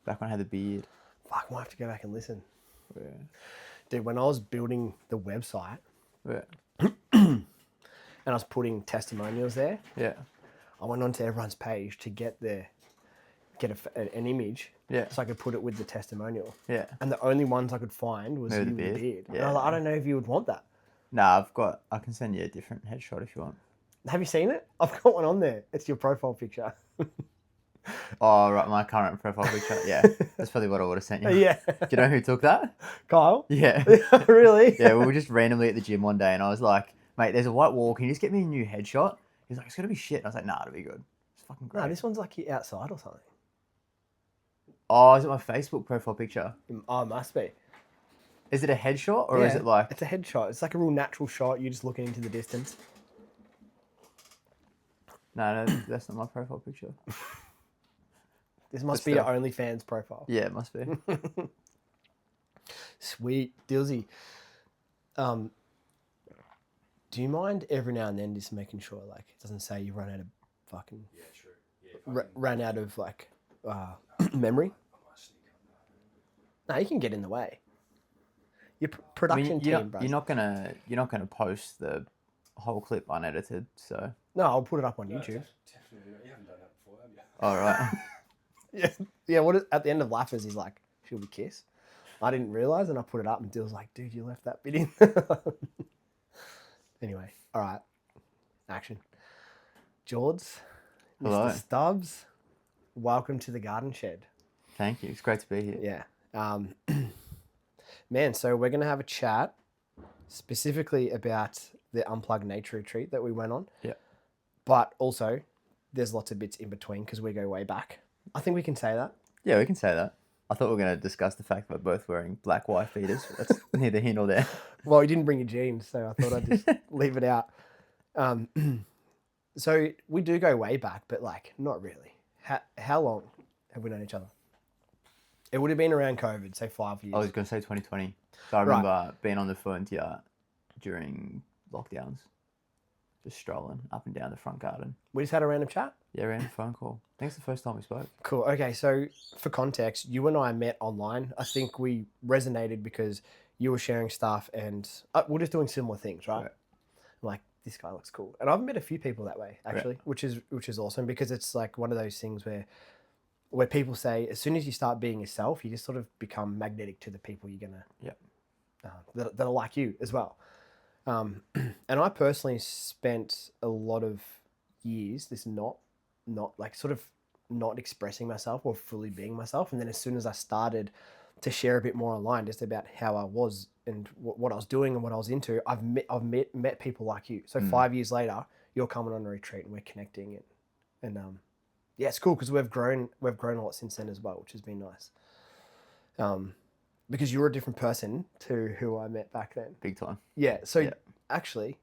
Back when I had the beard. Fuck, I might have to go back and listen. Yeah. Dude, when I was building the website Yeah. and I was putting testimonials there, Yeah. I went onto everyone's page to get an image, Yeah. so I could put it with the testimonial. Yeah. And the only ones I could find was Maybe you the with the beard. beard. And Yeah. I was like, I don't know if you would want that. Nah, I can send you a different headshot if you want. Have you seen it? I've got one on there. It's your profile picture. Oh, right, my current profile picture. Yeah, that's probably what I would have sent you. Yeah. Do you know who took that? Kyle? Yeah. Really? Yeah, we were just randomly at the gym one day and I was like, mate, there's a white wall. Can you just get me a new headshot? He's like, it's going to be shit. And I was like, nah, it'll be good. It's fucking great. No, this one's like outside or something. Oh, is it my Facebook profile picture? Oh, it must be. Is it a headshot or is it like... It's a headshot. It's like a real natural shot. You're just looking into the distance. No, that's not my profile picture. This must be your OnlyFans profile. Yeah, it must be. Sweet. Dilsey. Do you mind every now and then just making sure, like, it doesn't say you run out of fucking... Yeah, true. Yeah, ran out of, like, memory? No, you can get in the way. Your production team, bro. You're not gonna post the whole clip unedited, so... No, I'll put it up on YouTube. Definitely not. You haven't done that before, have you? All right. Yeah, yeah. At the end of Laughers, he's like, "Should we kiss?" I didn't realize, and I put it up, and Dill's like, "Dude, you left that bit in." Anyway, all right, action. George, Hello. Mr. Stubbs, welcome to the garden shed. Thank you. It's great to be here. Yeah, man. So we're gonna have a chat specifically about the Unplugged Nature Retreat that we went on. Yeah. But also, there's lots of bits in between because we go way back. I think we can say that. Yeah, we can say that. I thought we were going to discuss the fact that we're both wearing black wife beaters. But that's neither here nor there. Well, you didn't bring your jeans, so I thought I'd just leave it out. So we do go way back, but like not really. How long have we known each other? It would have been around COVID, say 5 years. I was going to say 2020. So I remember being on the frontier during lockdowns, just strolling up and down the front garden. We just had a random chat? Yeah, random phone call. I think it's the first time we spoke. Cool. Okay, so for context, you and I met online. I think we resonated because you were sharing stuff and we're just doing similar things, right? Right. I'm like, this guy looks cool. And I've met a few people that way, actually, which is awesome because it's like one of those things where people say as soon as you start being yourself, you just sort of become magnetic to the people you're gonna that are like you as well. And I personally spent a lot of years not like sort of not expressing myself or fully being myself. And then as soon as I started to share a bit more online, just about how I was and what I was doing and what I was into, I've met people like you. So 5 years later, you're coming on a retreat and we're connecting and yeah, it's cool because we've grown a lot since then as well, which has been nice. Because you're a different person to who I met back then. Big time. Yeah. So actually,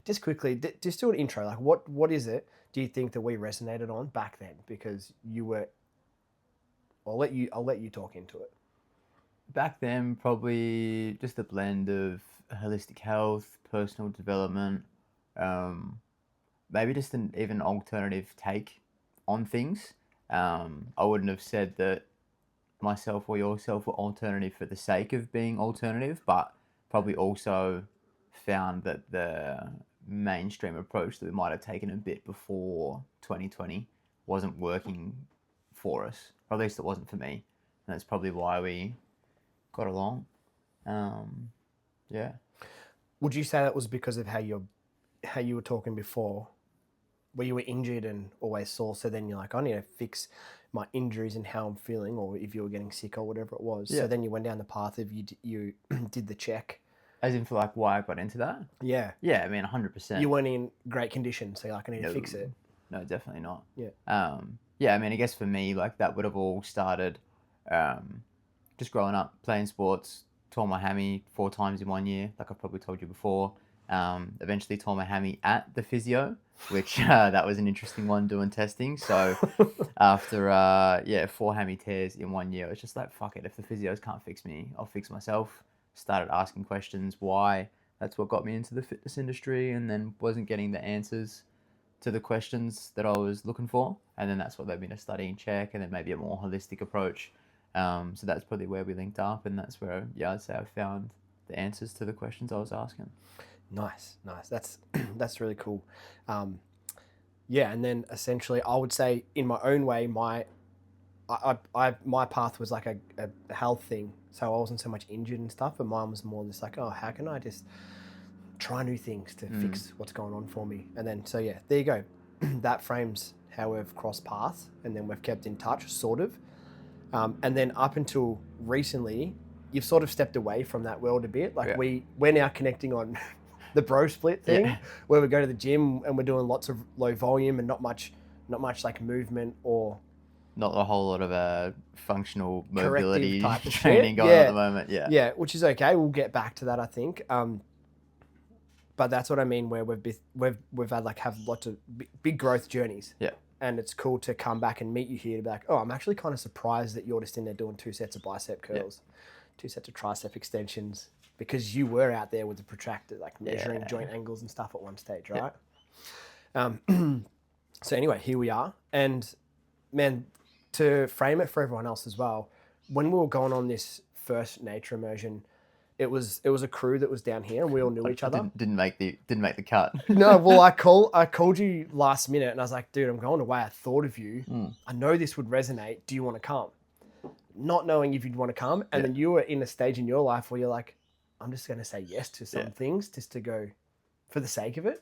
just quickly, just do an intro. Like, what is it? Do you think that we resonated on back then? Because you were. I'll let you talk into it. Back then, probably just a blend of holistic health, personal development, maybe just an even alternative take on things. I wouldn't have said that myself or yourself were alternative for the sake of being alternative, but probably also found that the mainstream approach that we might have taken a bit before 2020 wasn't working for us, or at least it wasn't for me. And that's probably why we got along. Yeah. Would you say that was because of how you were talking before, where you were injured and always sore? So then you're like, I need to fix my injuries and how I'm feeling, or if you were getting sick or whatever it was. Yeah. So then you went down the path of you did the check. As in for like why I got into that? Yeah. Yeah, I mean 100%. You weren't in great condition, so you're like, I need to fix it. No, definitely not. Yeah. Yeah, I mean, I guess for me, like that would have all started just growing up, playing sports, tore my hammy 4 times in 1 year, like I've probably told you before. Eventually tore my hammy at the physio, which that was an interesting one doing testing. So after 4 hammy tears in 1 year, it's just like, fuck it, if the physios can't fix me, I'll fix myself. Started asking questions why. That's what got me into the fitness industry, and then wasn't getting the answers to the questions that I was looking for, and then that's what led me to studying Czech, and then maybe a more holistic approach. So that's probably where we linked up, and that's where, yeah, I'd say I found the answers to the questions I was asking. Nice. That's that's really cool. Yeah, and then essentially, I would say in my own way, my path was like a health thing, so I wasn't so much injured and stuff, but mine was more just like, oh, how can I just try new things to fix what's going on for me? And then, so yeah, there you go. That frames how we've crossed paths, and then we've kept in touch, sort of. And then up until recently, you've sort of stepped away from that world a bit. Like we're now connecting on the bro split thing, where we go to the gym and we're doing lots of low volume and not much like movement or not a whole lot of functional mobility type of training going on at the moment. Yeah, which is okay. We'll get back to that, I think. But that's what I mean, where we've had have lots of big growth journeys. Yeah. And it's cool to come back and meet you here to be like, oh, I'm actually kind of surprised that you're just in there doing 2 sets of bicep curls, 2 sets of tricep extensions, because you were out there with the protractor, like measuring joint angles and stuff at one stage, right? So anyway, here we are. And man, to frame it for everyone else as well, when we were going on this first nature immersion, it was a crew that was down here, and we all knew each other. Didn't make the cut. No, well, I called you last minute, and I was like, dude, I'm going away. I thought of you. I know this would resonate. Do you want to come? Not knowing if you'd want to come, and then you were in a stage in your life where you're like, I'm just going to say yes to some things just to go for the sake of it.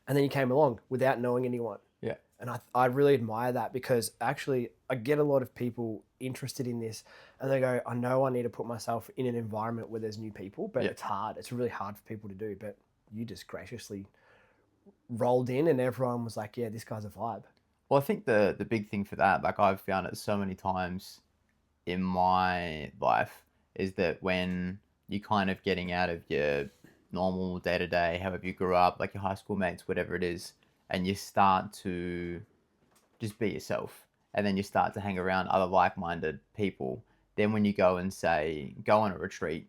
And then you came along without knowing anyone. Yeah. And I really admire that, because actually I get a lot of people interested in this and they go, I know I need to put myself in an environment where there's new people, but it's hard. It's really hard for people to do. But you just graciously rolled in and everyone was like, yeah, this guy's a vibe. Well, I think the big thing for that, like I've found it so many times in my life, is that when you're kind of getting out of your normal day-to-day, however you grew up, like your high school mates, whatever it is, and you start to just be yourself, and then you start to hang around other like-minded people, then when you go and say, go on a retreat,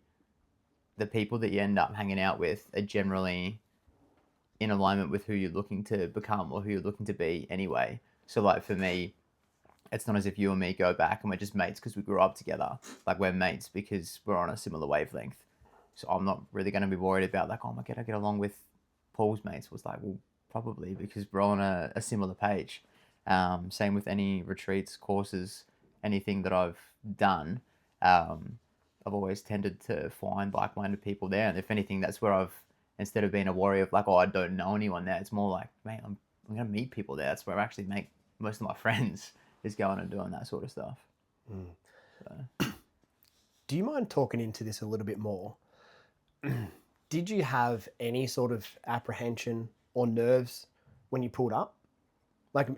the people that you end up hanging out with are generally in alignment with who you're looking to become or who you're looking to be anyway. So like for me, it's not as if you and me go back and we're just mates because we grew up together. Like we're mates because we're on a similar wavelength. So I'm not really going to be worried about like, oh my God, I get along with Paul's mates. Was like, well, probably because we're on a similar page. Same with any retreats, courses, anything that I've done. I've always tended to find like-minded people there. And if anything, that's where instead of being a worry of like, oh, I don't know anyone there, it's more like, man, I'm going to meet people there. That's where I actually make most of my friends, is going and doing that sort of stuff. So. Do you mind talking into this a little bit more? Did you have any sort of apprehension or nerves when you pulled up? Like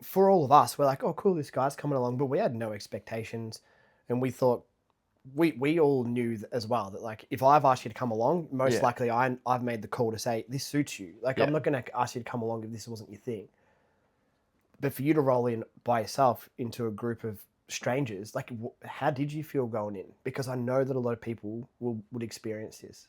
for all of us, we're like, oh, cool, this guy's coming along, but we had no expectations. And we thought, we all knew as well that like, if I've asked you to come along, most likely I've made the call to say, this suits you. Like, I'm not going to ask you to come along if this wasn't your thing. But for you to roll in by yourself into a group of strangers, like how did you feel going in? Because I know that a lot of people would experience this.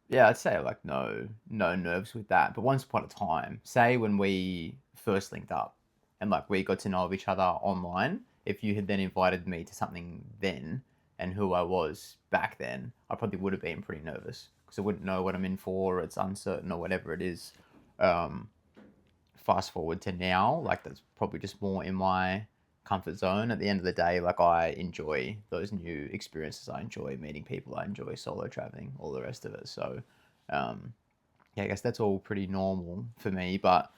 Yeah, I'd say like no nerves with that. But once upon a time, say when we first linked up and like we got to know of each other online, if you had then invited me to something then and who I was back then, I probably would have been pretty nervous because I wouldn't know what I'm in for, or it's uncertain or whatever it is. Fast forward to now, like that's probably just more in my comfort zone. At the end of the day, like I enjoy those new experiences. I enjoy meeting people. I enjoy solo traveling, all the rest of it. So, yeah, I guess that's all pretty normal for me. But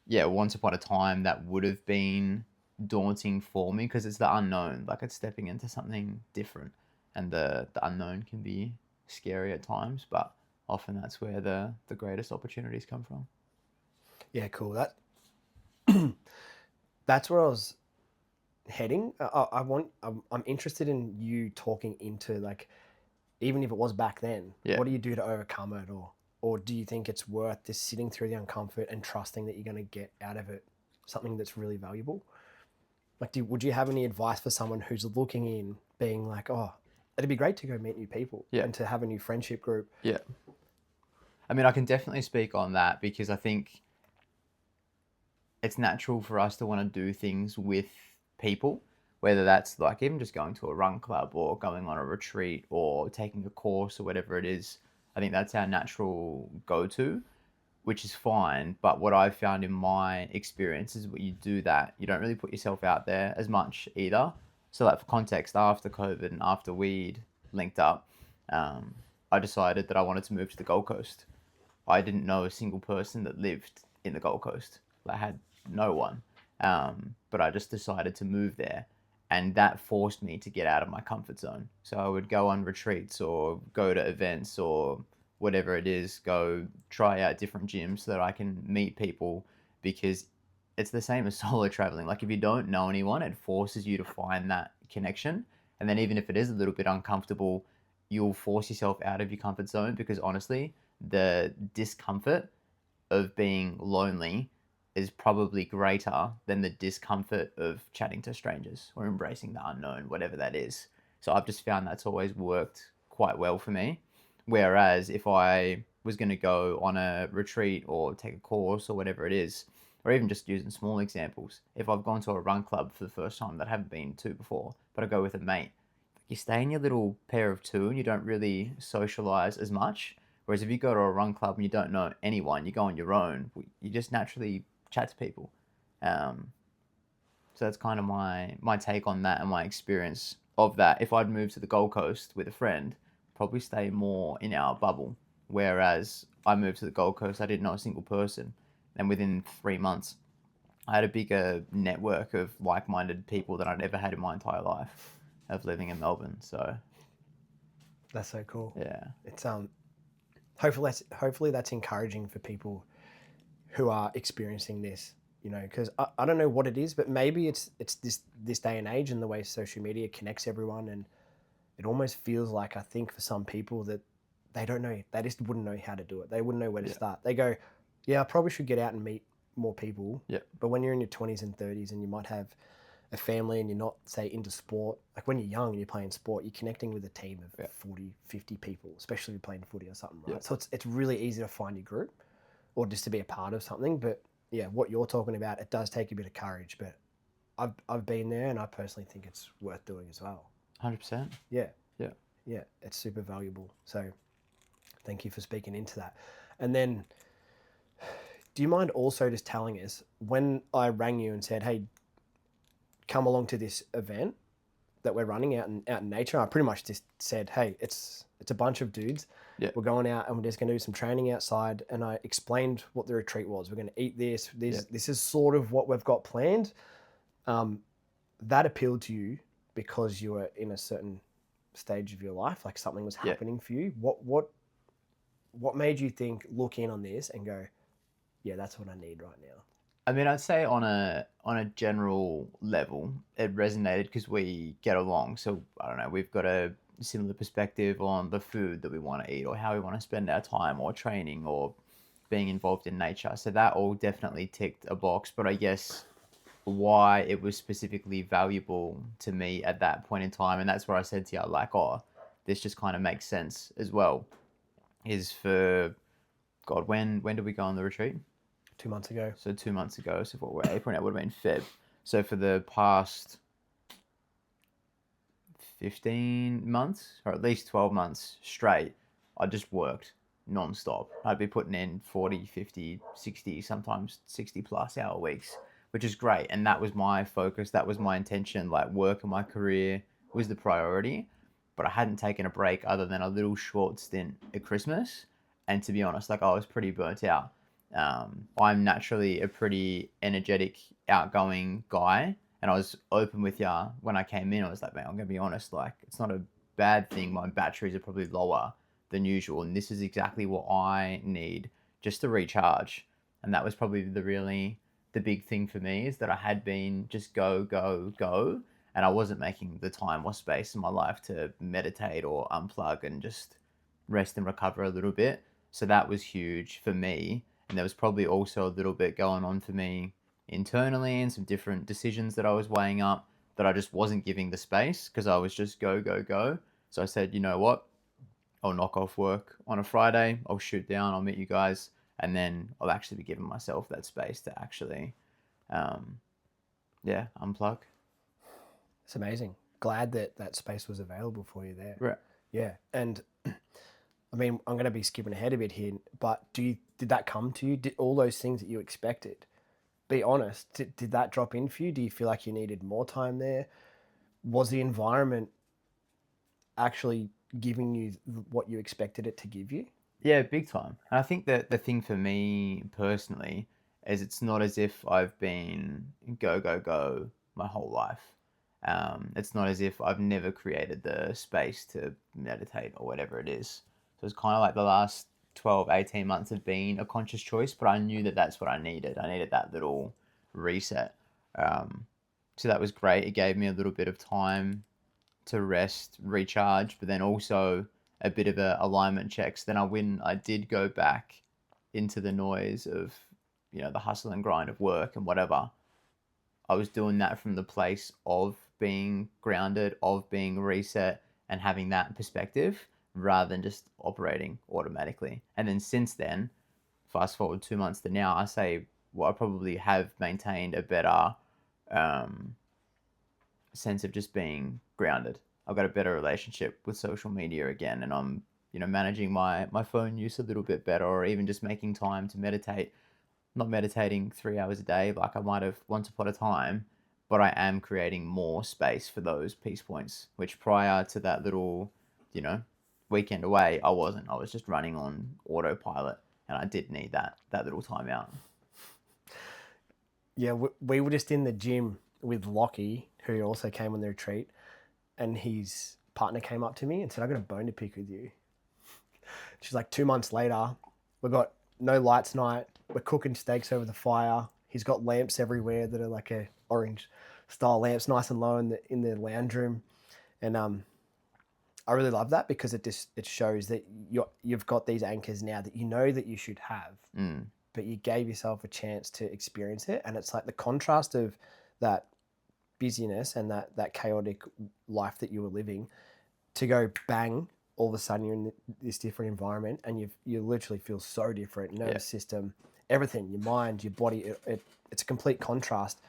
yeah, once upon a time, that would have been daunting for me because it's the unknown. Like it's stepping into something different, and the unknown can be scary at times. But often that's where the greatest opportunities come from. Yeah, cool. That's where I was heading. I'm interested in you talking into like, even if it was back then, what do you do to overcome it, or do you think it's worth just sitting through the uncomfort and trusting that you're going to get out of it something that's really valuable? Like, would you have any advice for someone who's looking in, being like, oh, it'd be great to go meet new people and to have a new friendship group? Yeah. I mean, I can definitely speak on that because I think it's natural for us to want to do things with people, whether that's like even just going to a run club or going on a retreat or taking a course or whatever it is. I think that's our natural go to, which is fine. But what I've found in my experience is when you do that, you don't really put yourself out there as much either. So, like for context, after COVID and after we'd linked up, um, I decided that I wanted to move to the Gold Coast. I didn't know a single person that lived in the Gold Coast. I had no one. But I just decided to move there. And that forced me to get out of my comfort zone. So I would go on retreats or go to events or whatever it is, go try out different gyms so that I can meet people, because it's the same as solo traveling. Like if you don't know anyone, it forces you to find that connection. And then even if it is a little bit uncomfortable, you'll force yourself out of your comfort zone, because honestly, the discomfort of being lonely is probably greater than the discomfort of chatting to strangers or embracing the unknown, whatever that is. So I've just found that's always worked quite well for me. Whereas if I was going to go on a retreat or take a course or whatever it is, or even just using small examples, if I've gone to a run club for the first time that I haven't been to before, but I go with a mate, you stay in your little pair of two and you don't really socialize as much. Whereas if you go to a run club and you don't know anyone, you go on your own, you just naturally chat to people. Um, so that's kind of my take on that and my experience of that. If I'd moved to the Gold Coast with a friend, probably stay more in our bubble. Whereas I moved to the Gold Coast, I didn't know a single person, and within 3 months, I had a bigger network of like-minded people than I'd ever had in my entire life of living in Melbourne. So That's so cool. yeah, It's hopefully that's encouraging for people who are experiencing this, because I don't know what it is, but maybe it's this day and age and the way social media connects everyone, and it almost feels like, I think for some people, that they don't know, they just wouldn't know how to do it. They wouldn't know where to Yeah. start. They go, yeah, I probably should get out and meet more people. Yeah. But when you're in your 20s and 30s and you might have a family and you're not, say, into sport, like when you're young and you're playing sport, you're connecting with a team of 40, 50 people, especially if you're playing footy or something, right? Yeah. So it's really easy to find your group or just to be a part of something. But yeah, what you're talking about, it does take a bit of courage, but I've been there and I personally think it's worth doing as well. 100%. Yeah. Yeah. Yeah, it's super valuable. So thank you for speaking into that. And then, do you mind also just telling us, when I rang you and said, hey, come along to this event that we're running out in nature, I pretty much just said, hey, it's a bunch of dudes. Yeah. We're going out and we're just going to do some training outside. And I explained what the retreat was. We're going to eat this. This is sort of what we've got planned. That appealed to you because you were in a certain stage of your life, like something was happening for you. What made you look in on this and go, yeah, that's what I need right now? I mean, I'd say on a general level, it resonated because we get along. So I don't know, we've got a similar perspective on the food that we want to eat, or how we want to spend our time, or training, or being involved in nature. So that all definitely ticked a box. But I guess why it was specifically valuable to me at that point in time, and that's where I said to you, like, oh, this just kind of makes sense as well, is for God, when did we go on the retreat? 2 months ago. So 2 months ago. So what we're April now, would have been Feb. So for the past 15 months, or at least 12 months straight, I just worked non-stop. I'd be putting in 40, 50, 60, sometimes 60 plus hour weeks, which is great. And that was my focus. That was my intention. Like, work and my career was the priority. But I hadn't taken a break other than a little short stint at Christmas. And to be honest, like, I was pretty burnt out. I'm naturally a pretty energetic, outgoing guy. And I was open with you when I came in. I was like, man, I'm going to be honest, like, it's not a bad thing. My batteries are probably lower than usual. And this is exactly what I need just to recharge. And that was probably the big thing for me, is that I had been just go, go, go. And I wasn't making the time or space in my life to meditate or unplug and just rest and recover a little bit. So that was huge for me. And there was probably also a little bit going on for me internally, and some different decisions that I was weighing up that I just wasn't giving the space, because I was just go, go, go. So I said, you know what? I'll knock off work on a Friday. I'll shoot down. I'll meet you guys. And then I'll actually be giving myself that space to actually Yeah, unplug. It's amazing. Glad that that space was available for you there. Right. Yeah, and I mean, I'm going to be skipping ahead a bit here, but did that come to you? Did all those things that you expected? Be honest. Did that drop in for you? Do you feel like you needed more time there? Was the environment actually giving you what you expected it to give you? Yeah, big time. And I think that the thing for me personally is it's not as if I've been go, go, go my whole life. It's not as if I've never created the space to meditate or whatever it is. So it's kind of like the last 12, 18 months have been a conscious choice, but I knew that that's what I needed. I needed that little reset. Um, so that was great. It gave me a little bit of time to rest, recharge, but then also a bit of a alignment checks. Then when I did go back into the noise of, the hustle and grind of work and whatever, I was doing that from the place of being grounded, of being reset and having that perspective rather than just operating automatically. And then since then, fast forward 2 months to now, I say, well, I probably have maintained a better um, sense of just being grounded. I've got a better relationship with social media again, and I'm managing my phone use a little bit better, or even just making time to meditate. Not meditating 3 hours a day like I might have once upon a time, but I am creating more space for those peace points, which prior to that little, weekend away, I wasn't. I was just running on autopilot, and I did need that little time out. Yeah, we were just in the gym with Lockie, who also came on the retreat, and his partner came up to me and said, "I got a bone to pick with you." She's like, 2 months later, we've got no lights night. We're cooking steaks over the fire. He's got lamps everywhere that are like a orange style lamps, nice and low in the lounge room, and I really love that because it shows that you've got these anchors now that you know that you should have, but you gave yourself a chance to experience it, and it's like the contrast of that busyness and that chaotic life that you were living to go bang, all of a sudden you're in this different environment and you literally feel so different, nervous system, everything, your mind, your body, it's a complete contrast.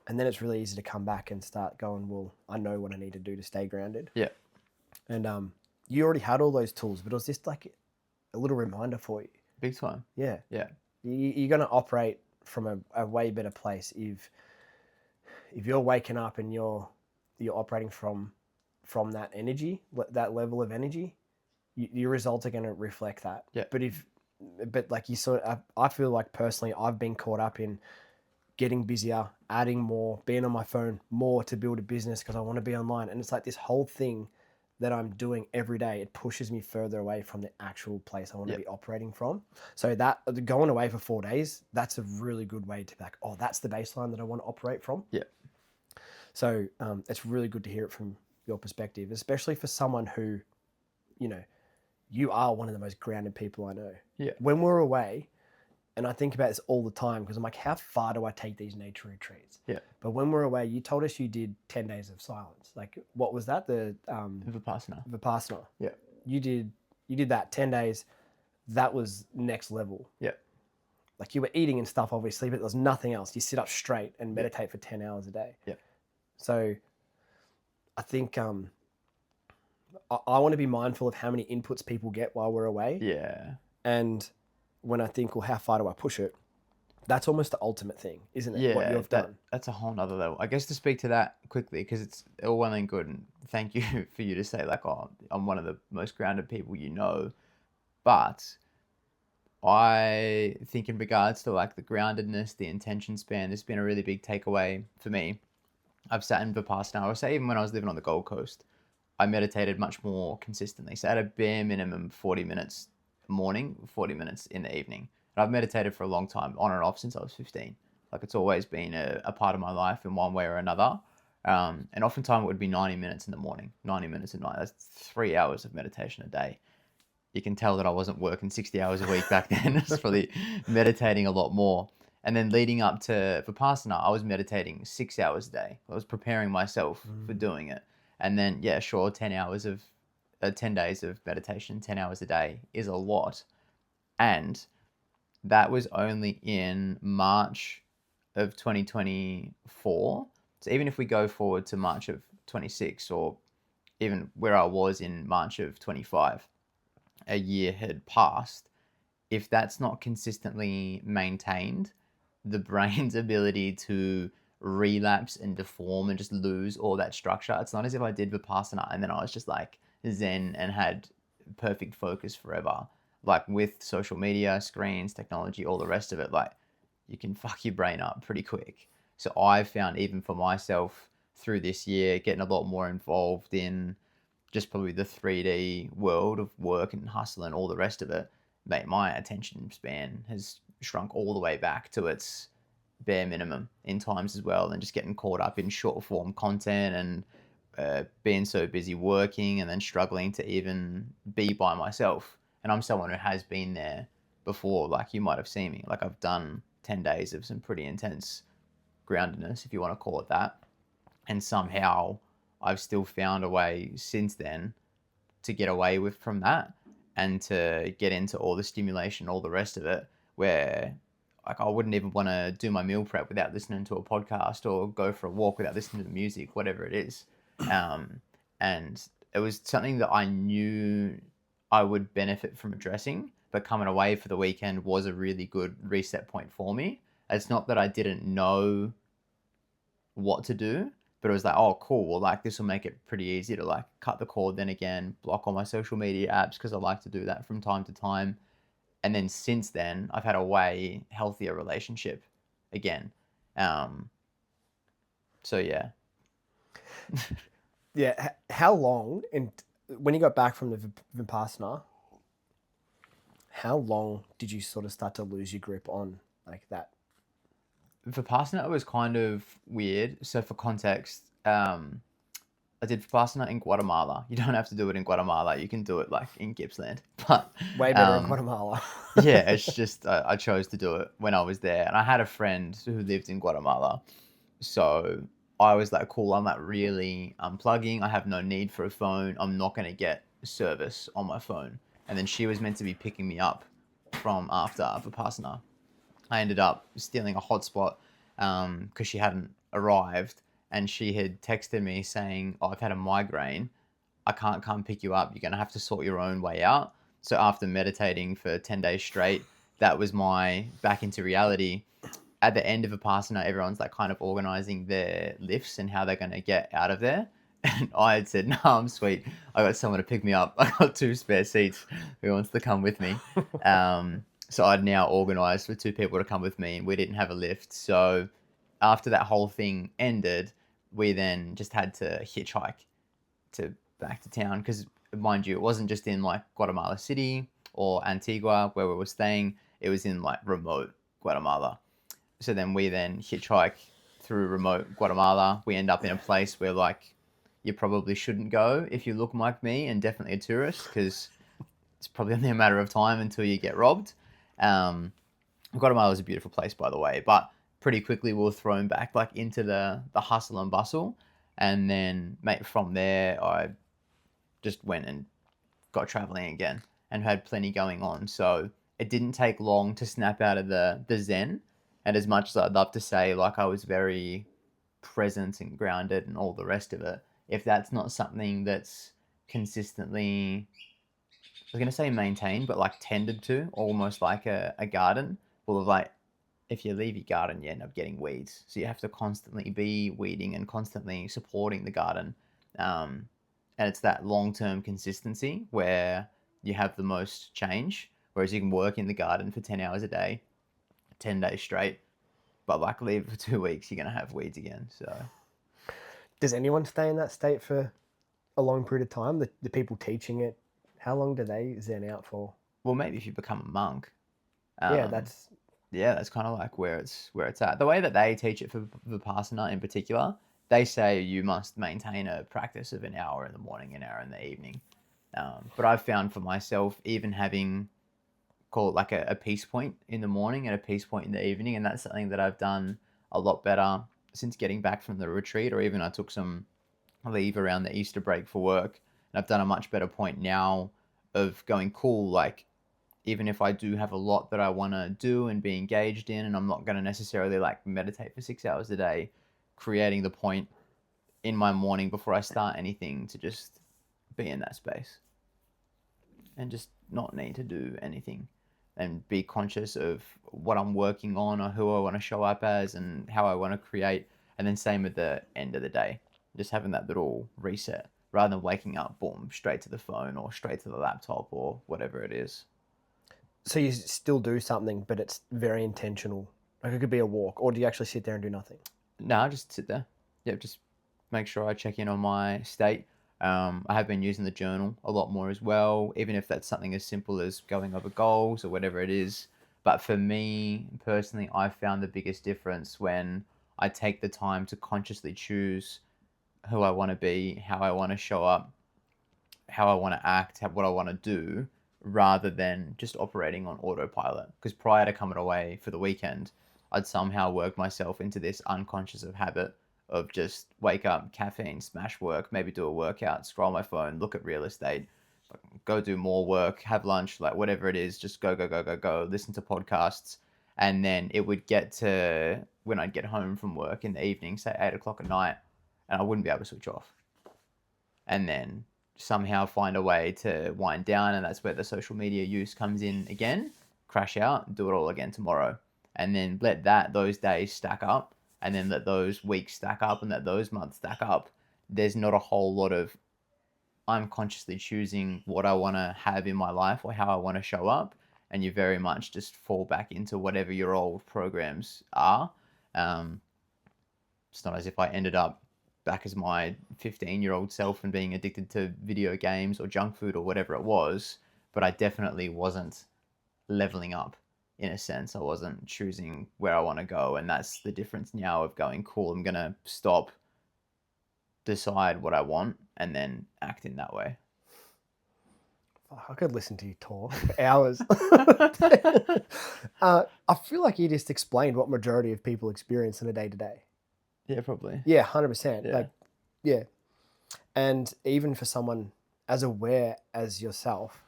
And then it's really easy to come back and start going, well, I know what I need to do to stay grounded. Yeah. And you already had all those tools, but it was just like a little reminder for you. Big time. Yeah. Yeah. You're going to operate from a way better place if you're waking up and you're operating from that energy, that level of energy, your results are going to reflect that. Yeah. But like you saw, I feel like personally, I've been caught up in getting busier, adding more, being on my phone more to build a business because I want to be online. And it's like this whole thing that I'm doing every day, it pushes me further away from the actual place I want to be operating from. So that going away for 4 days, that's a really good way to be like, oh, that's the baseline that I want to operate from. Yeah. So it's really good to hear it from your perspective, especially for someone who, you are one of the most grounded people I know. Yeah. When we're away, and I think about this all the time because I'm like, how far do I take these nature retreats? Yeah. But when we're away, you told us you did 10 days of silence. Like, what was that? The Vipassana. Vipassana. Yeah. You did that 10 days. That was next level. Yeah. Like you were eating and stuff, obviously, but there was nothing else. You sit up straight and meditate for 10 hours a day. Yeah. So I think I want to be mindful of how many inputs people get while we're away. Yeah. And when I think, well, how far do I push it? That's almost the ultimate thing, isn't it? Yeah, What you've done. That's a whole nother level. I guess to speak to that quickly, because it's all well and good, and thank you for you to say, like, oh, I'm one of the most grounded people you know. But I think in regards to like the groundedness, the intention span, there's been a really big takeaway for me. I've sat in Vipassana, I would say even when I was living on the Gold Coast, I meditated much more consistently. So at a bare minimum, 40 minutes morning, 40 minutes in the evening. And I've meditated for a long time, on and off since I was 15. Like it's always been a part of my life in one way or another. And oftentimes it would be 90 minutes in the morning, 90 minutes at night. That's 3 hours of meditation a day. You can tell that I wasn't working 60 hours a week back then. I was probably meditating a lot more. And then leading up to Vipassana, I was meditating 6 hours a day. I was preparing myself for doing it. And then, 10 hours of 10 days of meditation, 10 hours a day is a lot. And that was only in March of 2024. So even if we go forward to March of 26, or even where I was in March of 25, a year had passed. If that's not consistently maintained, the brain's ability to relapse and deform and just lose all that structure. It's not as if I did Vipassana and then I was just like Zen and had perfect focus forever. Like with social media, screens, technology, all the rest of it, like you can fuck your brain up pretty quick. So I found even for myself through this year, getting a lot more involved in just probably the 3D world of work and hustle and all the rest of it, mate, my attention span has shrunk all the way back to its bare minimum in times as well, and just getting caught up in short form content and being so busy working and then struggling to even be by myself. And I'm someone who has been there before. Like you might have seen me. Like I've done 10 days of some pretty intense groundedness, if you want to call it that. And somehow I've still found a way since then to get away with from that and to get into all the stimulation, all the rest of it, where like I wouldn't even want to do my meal prep without listening to a podcast or go for a walk without listening to the music, whatever it is. And it was something that I knew I would benefit from addressing, but coming away for the weekend was a really good reset point for me. It's not that I didn't know what to do, but it was like, oh, cool. Well, like this will make it pretty easy to like cut the cord. Then again, block all my social media apps because I like to do that from time to time. And then since then, I've had a way healthier relationship again. So yeah. Yeah. How long, and when you got back from the Vipassana, how long did you sort of start to lose your grip on like that? Vipassana was kind of weird. So for context, I did Vipassana in Guatemala. You don't have to do it in Guatemala. You can do it like in Gippsland. But Way better in Guatemala. yeah, it's just I chose to do it when I was there, and I had a friend who lived in Guatemala, so I was like, cool. I'm like really unplugging. I have no need for a phone. I'm not gonna get service on my phone. And then she was meant to be picking me up from after Vipassana. I ended up stealing a hotspot because she hadn't arrived, and she had texted me saying, "Oh, I've had a migraine. I can't come pick you up. You're gonna have to sort your own way out." So after meditating for 10 days straight, that was my back into reality. At the end of Vipassana, everyone's like kind of organizing their lifts and how they're gonna get out of there. And I had said, "No, I'm sweet. I got someone to pick me up. I got 2 spare seats. Who wants to come with me?" So I'd now organised for 2 people to come with me, and we didn't have a lift. So after that whole thing ended, we then just had to hitchhike to back to town because, mind you, it wasn't just in like Guatemala City or Antigua where we were staying. It was in like remote Guatemala. So then we then hitchhike through remote Guatemala. We end up in a place where like you probably shouldn't go if you look like me and definitely a tourist, because it's probably only a matter of time until you get robbed. Guatemala is a beautiful place, by the way, but pretty quickly we were thrown back like into the hustle and bustle. And then, mate, from there, I just went and got traveling again and had plenty going on. So it didn't take long to snap out of the Zen. And as much as I'd love to say, like, I was very present and grounded and all the rest of it, if that's not something that's consistently, I was going to say maintained, but like tended to, almost like a garden, well, like, if you leave your garden, you end up getting weeds. So you have to constantly be weeding and constantly supporting the garden. And it's that long-term consistency where you have the most change. Whereas you can work in the garden for 10 hours a day, 10 days straight, but like leave it for 2 weeks, you're going to have weeds again. So Does anyone stay in that state for a long period of time? The people teaching it, how long do they zen out for? well, maybe if you become a monk. Yeah, Um, that's yeah, that's kind of like where it's at. The way that they teach it for Vipassana in particular, they say you must maintain a practice of an hour in the morning, an hour in the evening. But I've found for myself, even having, call it like a peace point in the morning and a peace point in the evening, and that's something that I've done a lot better since getting back from the retreat, or even I took some leave around the Easter break for work, and I've done a much better point now of going, cool, like even if I do have a lot that I want to do and be engaged in, and I'm not going to necessarily like meditate for 6 hours a day, creating the point in my morning before I start anything to just be in that space and just not need to do anything and be conscious of what I'm working on or who I want to show up as and how I want to create. And then same at the end of the day, just having that little reset rather than waking up, boom, straight to the phone or straight to the laptop or whatever it is. So you still do something, but it's very intentional. Like it could be a walk, or do you actually sit there and do nothing? No, I just sit there. Yeah, just make sure I check in on my state. I have been using the journal a lot more as well, even if that's something as simple as going over goals or whatever it is. But for me personally, I found the biggest difference when I take the time to consciously choose who I want to be, how I want to show up, how I want to act, what I want to do, rather than just operating on autopilot. Because prior to coming away for the weekend, I'd somehow worked myself into this unconscious of habit of just wake up, caffeine, smash work, maybe do a workout, scroll my phone, look at real estate, go do more work, have lunch, like whatever it is, just go, go, go, go, go, listen to podcasts. And then it would get to when I'd get home from work in the evening, say 8 o'clock at night, and I wouldn't be able to switch off. And then somehow find a way to wind down, and that's where the social media use comes in again. Crash out, do it all again tomorrow, and then let those days stack up, and then let those weeks stack up, and let those months stack up. There's not a whole lot of I'm consciously choosing what I want to have in my life or how I want to show up, and you very much just fall back into whatever your old programs are. It's not as if I ended up back as my 15-year-old self and being addicted to video games or junk food or whatever it was, but I definitely wasn't leveling up in a sense. I wasn't choosing where I want to go, and that's the difference now of going, cool, I'm going to stop, decide what I want, and then act in that way. I could listen to you talk for hours. I feel like you just explained what majority of people experience in a day-to-day. Yeah, probably. Yeah, 100%. Yeah. Like, yeah. And even for someone as aware as yourself,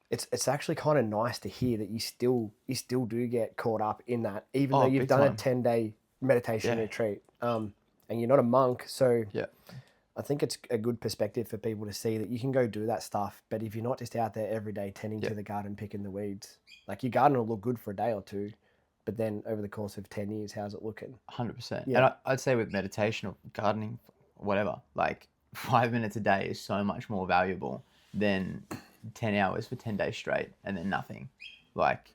it's actually kind of nice to hear that you still do get caught up in that, even though you've big done time. a 10-day meditation Yeah. retreat. And you're not a monk, so Yeah. I think it's a good perspective for people to see that you can go do that stuff, but if you're not just out there every day tending to the garden, picking the weeds, like your garden will look good for a day or two, but then over the course of 10 years, how's it looking? 100%. Yeah. And I'd say with meditation or gardening, whatever, like 5 minutes a day is so much more valuable than 10 hours for 10 days straight and then nothing. Like,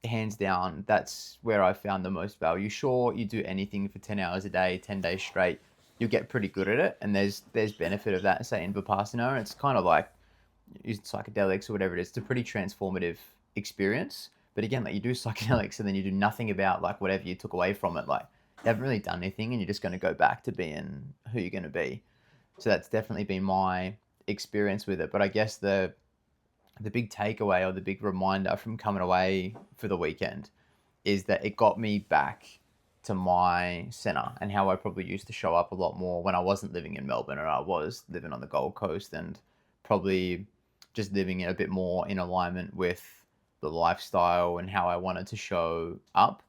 hands down, that's where I found the most value. Sure, you do anything for 10 hours a day, 10 days straight, you'll get pretty good at it. And there's benefit of that, say in Vipassana. It's kind of like using psychedelics or whatever it is. It's a pretty transformative experience. But again, like you do psychedelics and then you do nothing about like whatever you took away from it. Like you haven't really done anything and you're just going to go back to being who you're going to be. So that's definitely been my experience with it. But I guess the big takeaway or the big reminder from coming away for the weekend is that it got me back to my center and how I probably used to show up a lot more when I wasn't living in Melbourne or I was living on the Gold Coast, and probably just living a bit more in alignment with the lifestyle and how I wanted to show up.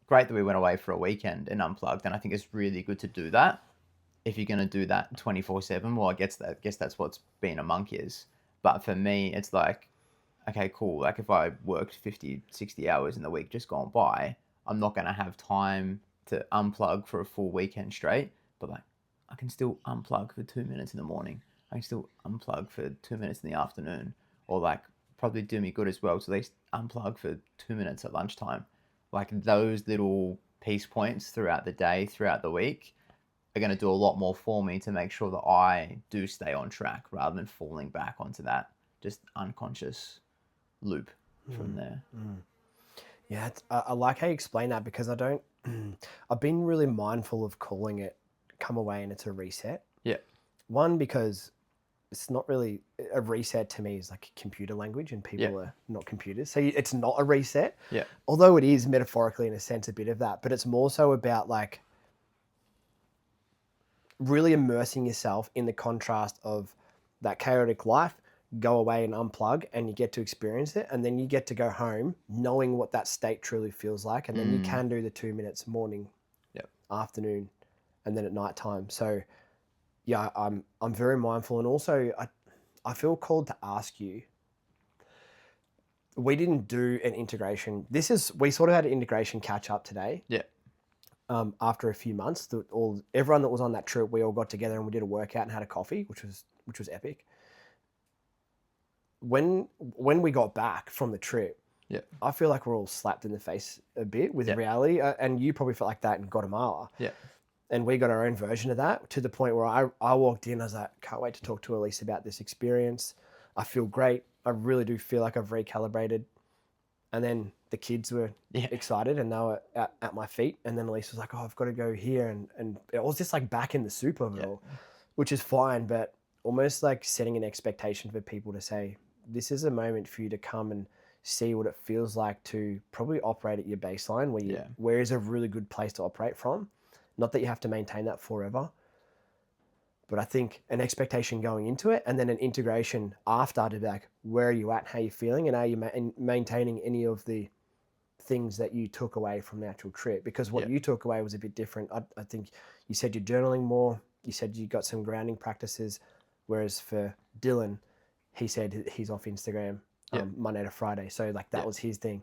Great that we went away for a weekend and unplugged, and I think it's really good to do that. If you're going to do that 24/7, well, I guess that's what's being a monk is. But for me, it's like, okay, cool. Like if I worked 50, 60 hours in the week just gone by, I'm not going to have time to unplug for a full weekend straight. But like, I can still unplug for 2 minutes in the morning. I can still unplug for 2 minutes in the afternoon. Or like, probably do me good as well to at least unplug for 2 minutes at lunchtime. Like those little piece points throughout the day, throughout the week, are going to do a lot more for me to make sure that I do stay on track rather than falling back onto that just unconscious loop from there. Yeah, I like how you explain that, because I've been really mindful of calling it come away and it's a reset. Yeah. One, because it's not really a reset to me is like computer language and people are not computers. So it's not a reset. Yeah. Although it is metaphorically in a sense a bit of that, but it's more so about like really immersing yourself in the contrast of that chaotic life go away and unplug, and you get to experience it, and then you get to go home knowing what that state truly feels like, and then you can do the 2 minutes morning, Yep. afternoon, and then at night time. So yeah, I'm very mindful, and also I feel called to ask you. We didn't do an integration. We sort of had an integration catch up today. Yeah. After a few months, everyone that was on that trip, we all got together and we did a workout and had a coffee, which was epic. When we got back from the trip, Yeah. I feel like we're all slapped in the face a bit with Yeah. reality, and you probably felt like that in Guatemala. Yeah. And we got our own version of that, to the point where I walked in, I was like, can't wait to talk to Elise about this experience. I feel great. I really do feel like I've recalibrated. And then the kids were excited, and they were at my feet. And then Elise was like, oh, I've got to go here. And it was just like back in the soup of it all, which is fine, but almost like setting an expectation for people to say, this is a moment for you to come and see what it feels like to probably operate at your baseline, where is a really good place to operate from. Not that you have to maintain that forever, but I think an expectation going into it, and then an integration after, to be like, where are you at, how are you feeling, and are you maintaining any of the things that you took away from the actual trip? Because what you took away was a bit different. I think you said you're journaling more. You said you got some grounding practices, whereas for Dylan, he said he's off Instagram Monday to Friday. So like that was his thing.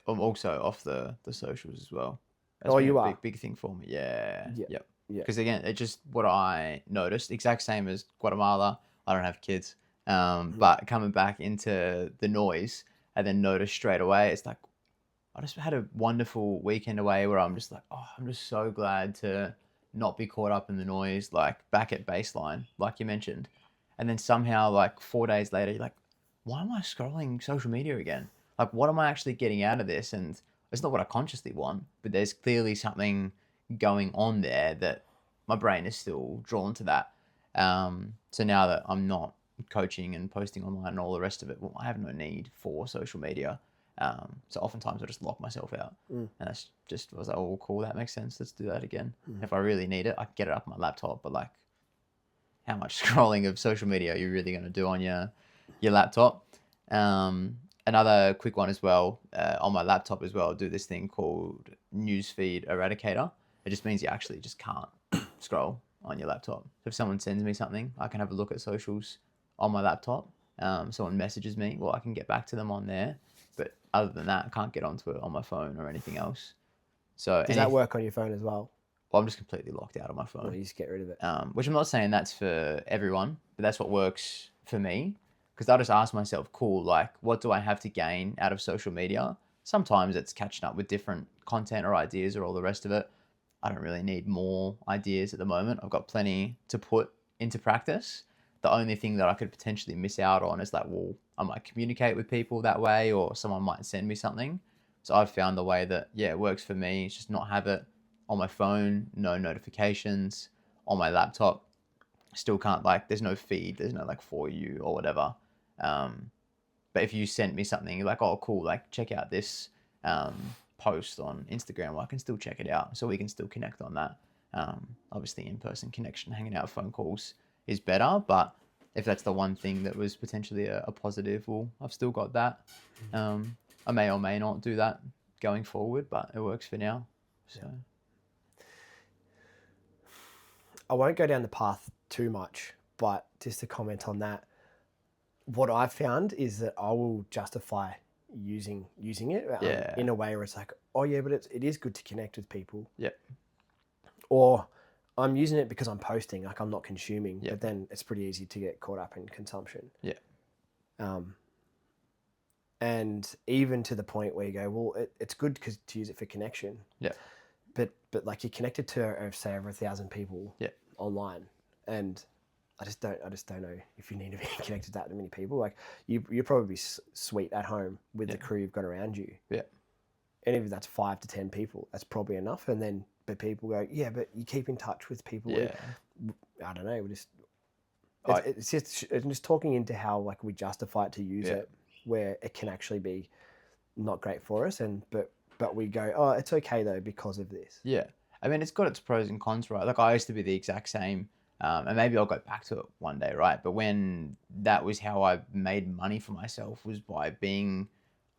I'm also off the socials as well. That's been a big thing for me. Yeah. Yeah. Because again, it's just what I noticed. Exact same as Guatemala. I don't have kids. But coming back into the noise and then notice straight away, it's like, I just had a wonderful weekend away where I'm just like, oh, I'm just so glad to not be caught up in the noise, like back at baseline, like you mentioned. And then somehow, like 4 days later, you're like, why am I scrolling social media again? Like, what am I actually getting out of this? And it's not what I consciously want, but there's clearly something going on there that my brain is still drawn to that. So now that I'm not coaching and posting online and all the rest of it, well, I have no need for social media. So oftentimes I just lock myself out, and that's just, I was like, oh, cool, that makes sense. Let's do that again. If I really need it, I can get it up on my laptop, but like, how much scrolling of social media are you really going to do on your laptop? Another quick one as well, on my laptop as well, I do this thing called Newsfeed Eradicator. It just means you actually just can't scroll on your laptop. So if someone sends me something, I can have a look at socials on my laptop. Someone messages me, well, I can get back to them on there. But other than that, I can't get onto it on my phone or anything else. So does that work on your phone as well? Well, I'm just completely locked out on my phone. Well, you just get rid of it. Which I'm not saying that's for everyone, but that's what works for me. Because I just ask myself, cool, like, what do I have to gain out of social media? Sometimes it's catching up with different content or ideas or all the rest of it. I don't really need more ideas at the moment. I've got plenty to put into practice. The only thing that I could potentially miss out on is like, well, I might communicate with people that way, or someone might send me something. So I've found the way that, it works for me. It's just not have it on my phone, no notifications. On my laptop, still can't, like, there's no feed, there's no like for you or whatever. But if you sent me something, you're like, oh, cool, like, check out this post on Instagram, well, I can still check it out. So we can still connect on that. Obviously, in-person connection, hanging out, phone calls is better. But if that's the one thing that was potentially a positive, well, I've still got that. I may or may not do that going forward, but it works for now. So I won't go down the path too much, but just to comment on that, what I've found is that I will justify using it in a way where it's like, oh yeah, but it is good to connect with people. Yeah. Or I'm using it because I'm posting, like I'm not consuming, but then it's pretty easy to get caught up in consumption. Yeah. And even to the point where you go, well, it's good to use it for connection. Yeah. But like you're connected to say over 1,000 people online, and I just don't know if you need to be connected to that many people. Like you're probably sweet at home with the crew you've got around you. Yeah. And if that's 5 to 10 people, that's probably enough. And then, but people go, yeah, but you keep in touch with people. Yeah. I don't know. It's just talking into how like we justify it to use it, where it can actually be not great for us. But we go, oh, it's okay though because of this. Yeah. I mean, it's got its pros and cons, right? Like I used to be the exact same And maybe I'll go back to it one day, right? But when that was how I made money for myself, was by being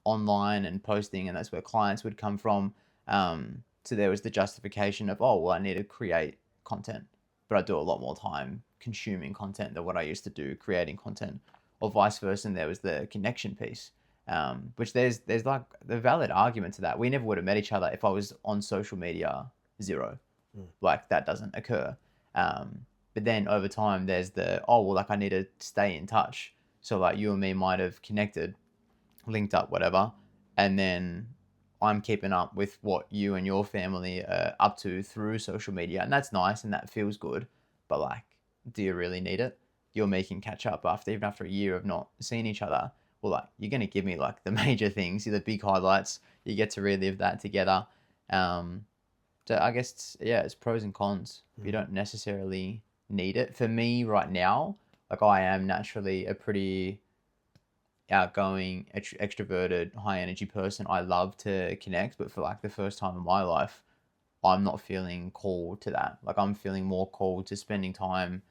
online and posting, and that's where clients would come from. So there was the justification of, oh, well, I need to create content, but I do a lot more time consuming content than what I used to do creating content, or vice versa. And there was the connection piece, which there's like the valid argument to that. We never would have met each other if I was on social media zero. Like that doesn't occur. But then over time, there's the, oh, well, like I need to stay in touch. So like you and me might have connected, linked up, whatever, and then I'm keeping up with what you and your family are up to through social media, and that's nice and that feels good. But like, do you really need it? You're making catch up even after a year of not seeing each other. Well, like you're gonna give me like the major things, the big highlights. You get to relive that together. So I guess it's pros and cons. You don't necessarily need it. For me right now, like I am naturally a pretty outgoing, extroverted, high energy person. I love to connect, but for like the first time in my life, I'm not feeling called to that. Like I'm feeling more called to spending time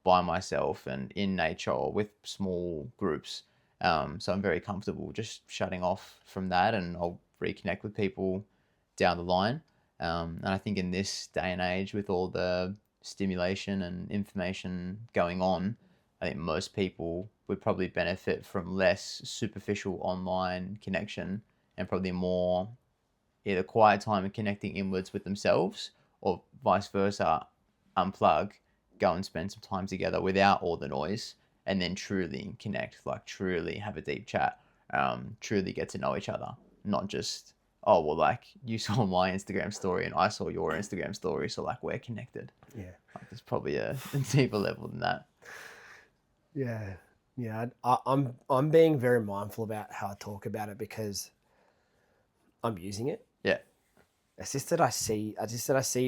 by myself and in nature or with small groups. So I'm very comfortable just shutting off from that, and I'll reconnect with people down the line. And I think in this day and age, with all the stimulation and information going on, I think most people would probably benefit from less superficial online connection and probably more either quiet time and connecting inwards with themselves, or vice versa, unplug, go and spend some time together without all the noise, and then truly connect, like truly have a deep chat, truly get to know each other, not just, oh, well, like you saw my Instagram story and I saw your Instagram story, so like we're connected. Yeah. Like there's probably a deeper level than that. Yeah. Yeah. I'm being very mindful about how I talk about it because I'm using it. Yeah. It's just that I see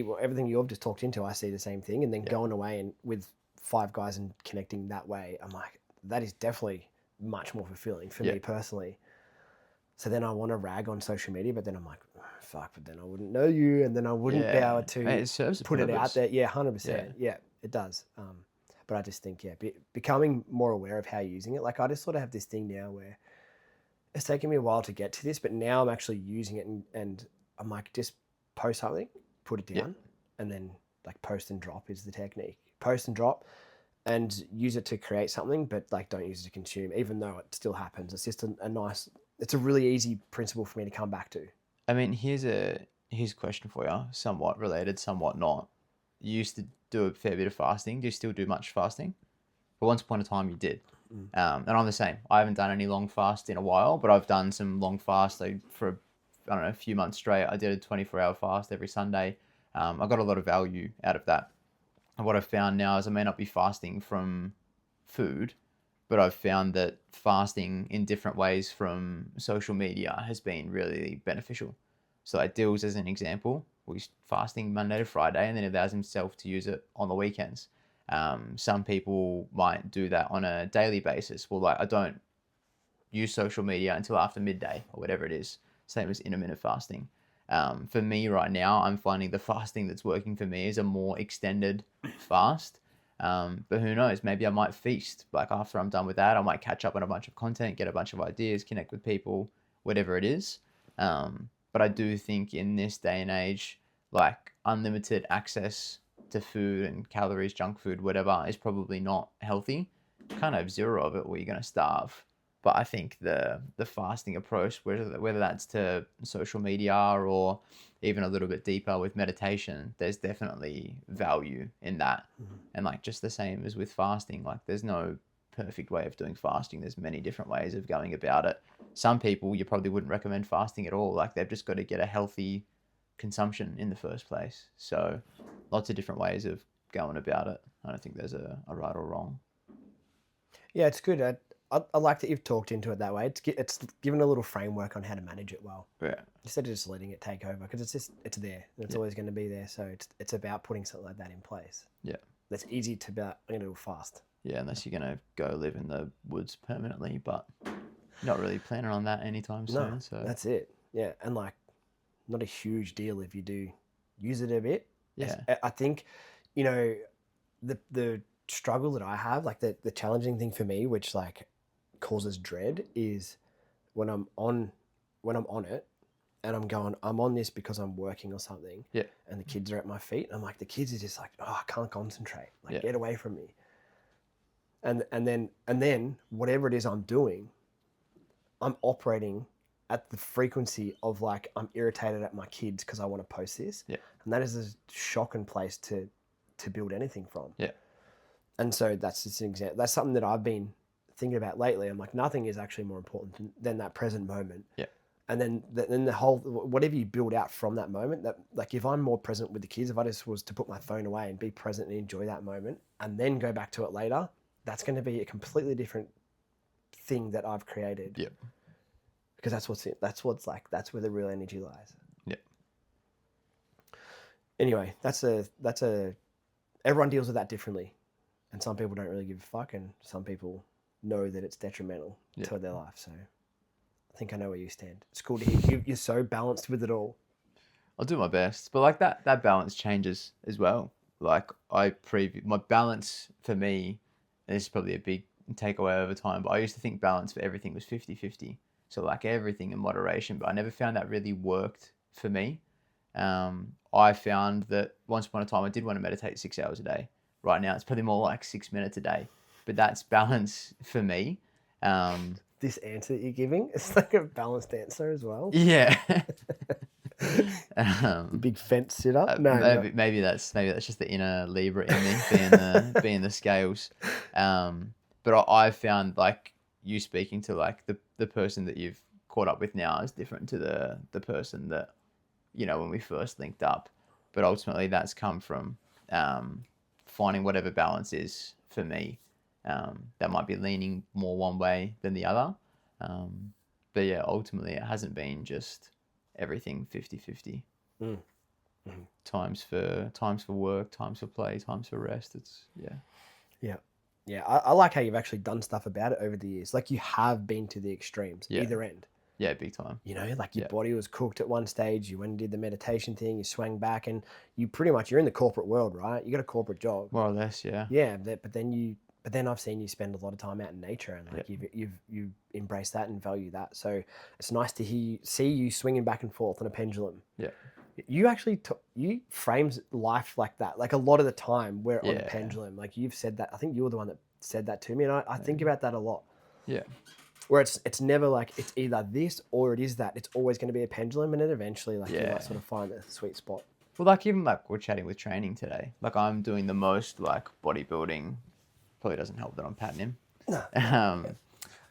well, everything you've just talked into, I see the same thing. And then going away and with 5 guys and connecting that way, I'm like, that is definitely much more fulfilling for me personally. So then I want to rag on social media, but then I'm like, oh, fuck, but then I wouldn't know you, and then I wouldn't be able to it serves a put it out purpose. there. Yeah, 100%. Yeah, it does. But I just think, becoming more aware of how you're using it. Like I just sort of have this thing now where it's taken me a while to get to this, but now I'm actually using it, and I'm like, just post something, put it down, and then like post and drop is the technique. Post and drop, and use it to create something, but like don't use it to consume, even though it still happens. It's just a nice, it's a really easy principle for me to come back to. I mean, here's a question for you, somewhat related, somewhat not. You used to do a fair bit of fasting. Do you still do much fasting? But once upon a time, you did. And I'm the same. I haven't done any long fast in a while, but I've done some long fast for, I don't know, a few months straight. I did a 24-hour fast every Sunday. I got a lot of value out of that. And what I've found now is I may not be fasting from food, but I've found that fasting in different ways from social media has been really beneficial. So like Dills, as an example, he's fasting Monday to Friday, and then allows himself to use it on the weekends. Some people might do that on a daily basis. Well, like I don't use social media until after midday or whatever it is. Same as intermittent fasting. For me right now, I'm finding the fasting that's working for me is a more extended fast. But who knows? Maybe I might feast. Like after I'm done with that, I might catch up on a bunch of content, get a bunch of ideas, connect with people, whatever it is. But I do think in this day and age, like unlimited access to food and calories, junk food, whatever, is probably not healthy. Kind of zero of it, or you're gonna starve. But I think the fasting approach, whether that's to social media or even a little bit deeper with meditation, there's definitely value in that. And like just the same as with fasting, like there's no perfect way of doing fasting. There's many different ways of going about it. Some people you probably wouldn't recommend fasting at all. Like they've just got to get a healthy consumption in the first place. So lots of different ways of going about it. I don't think there's a right or wrong. Yeah, it's good. I like that you've talked into it that way. It's given a little framework on how to manage it well. Yeah. Instead of just letting it take over, because it's there and it's always going to be there. So it's about putting something like that in place. Yeah. That's easy to be. I'm going to do fast. Yeah, unless you're gonna go live in the woods permanently, but not really planning on that anytime soon. No, So that's it. Yeah, and like, not a huge deal if you do use it a bit. yeah, I think, you know, the struggle that I have, like the challenging thing for me, which like causes dread, is when I'm on it and I'm on this because I'm working or something. Yeah. And the kids are at my feet. I'm like, the kids are just like, oh, I can't concentrate. Like, Yeah. get away from me. And then whatever it is I'm doing, I'm operating at the frequency of like, I'm irritated at my kids because I want to post this. Yeah. And that is a shocking place to build anything from. Yeah. And so that's just an example. That's something that I've been thinking about lately. I'm like, nothing is actually more important than that present moment. Yeah. And then the whole, whatever you build out from that moment, that like if I'm more present with the kids, if I just was to put my phone away and be present and enjoy that moment and then go back to it later, that's going to be a completely different thing that I've created. Yeah. Because that's where the real energy lies. Yeah. Anyway, everyone deals with that differently. And some people don't really give a fuck, and some people know that it's detrimental to their life. So I think I know where you stand. It's cool to hear. You're so balanced with it all. I'll do my best, but like that balance changes as well. Like my balance for me, and this is probably a big takeaway over time, but I used to think balance for everything was 50-50. So like everything in moderation, but I never found that really worked for me. I found that once upon a time I did want to meditate 6 hours a day. Right now it's probably more like 6 minutes a day, but that's balance for me. This answer that you're giving, it's like a balanced answer as well. Yeah. Big fence sitter. Maybe that's just the inner Libra in me being the scales. But I found like you speaking to like the person that you've caught up with now is different to the person that, you know, when we first linked up. But ultimately that's come from finding whatever balance is for me. That might be leaning more one way than the other. But yeah, ultimately it hasn't been just everything 50-50. Times for work, times for play, times for rest. It's Yeah, I like how you've actually done stuff about it over the years. Like you have been to the extremes, either end. Yeah, big time. You know, like your body was cooked at one stage. You went and did the meditation thing. You swang back, and you're in the corporate world, right? You got a corporate job, more or less. Yeah. Yeah, but then I've seen you spend a lot of time out in nature, and like you've embraced that and value that. So it's nice to see you swinging back and forth on a pendulum. Yeah. You actually you framed life like that. Like a lot of the time we're on a pendulum. Like you've said that. I think you were the one that said that to me, and I think about that a lot. Yeah. Where it's never like it's either this or it is that. It's always going to be a pendulum, and then eventually like you might sort of find a sweet spot. Well, like even like we're chatting with training today. Like I'm doing the most like bodybuilding. Probably doesn't help that I'm patting him. No.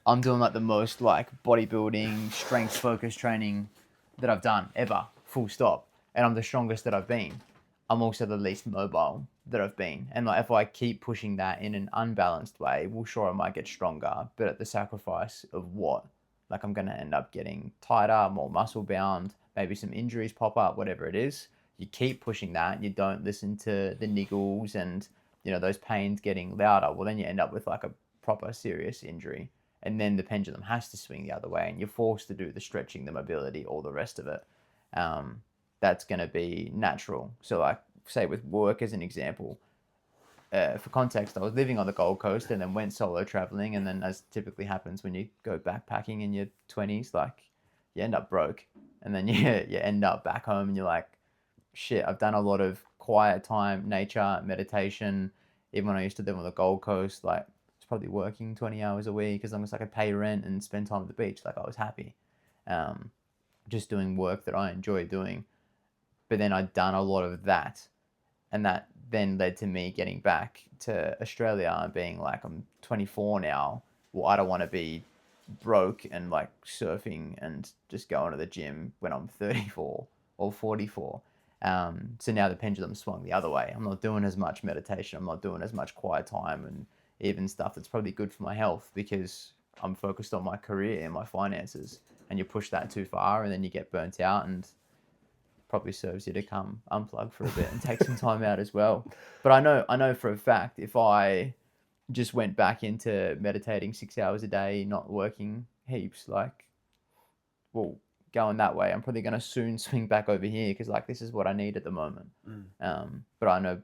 I'm doing like the most like bodybuilding, strength focused training that I've done ever. Full stop. And I'm the strongest that I've been. I'm also the least mobile that I've been. And like if I keep pushing that in an unbalanced way, well, sure, I might get stronger, but at the sacrifice of what? Like I'm going to end up getting tighter, more muscle bound, maybe some injuries pop up, whatever it is. You keep pushing that and you don't listen to the niggles and, you know, those pains getting louder. Well, then you end up with like a proper serious injury. And then the pendulum has to swing the other way and you're forced to do the stretching, the mobility, all the rest of it. That's going to be natural. So like say with work as an example, for context, I was living on the Gold Coast and then went solo traveling. And then as typically happens when you go backpacking in your 20s, like you end up broke and then you end up back home and you're like, shit, I've done a lot of quiet time, nature, meditation. Even when I used to live on the Gold Coast, like it's probably working 20 hours a week as long as I could pay rent and spend time at the beach. Like I was happy. Just doing work that I enjoy doing. But then I'd done a lot of that. And that then led to me getting back to Australia and being like, I'm 24 now. Well, I don't want to be broke and like surfing and just going to the gym when I'm 34 or 44. So now the pendulum swung the other way. I'm not doing as much meditation. I'm not doing as much quiet time and even stuff that's probably good for my health because I'm focused on my career and my finances. And you push that too far and then you get burnt out and probably serves you to come unplug for a bit and take some time out as well. But I know for a fact if I just went back into meditating 6 hours a day, not working heaps, like, well, going that way, I'm probably going to soon swing back over here because like this is what I need at the moment. But I know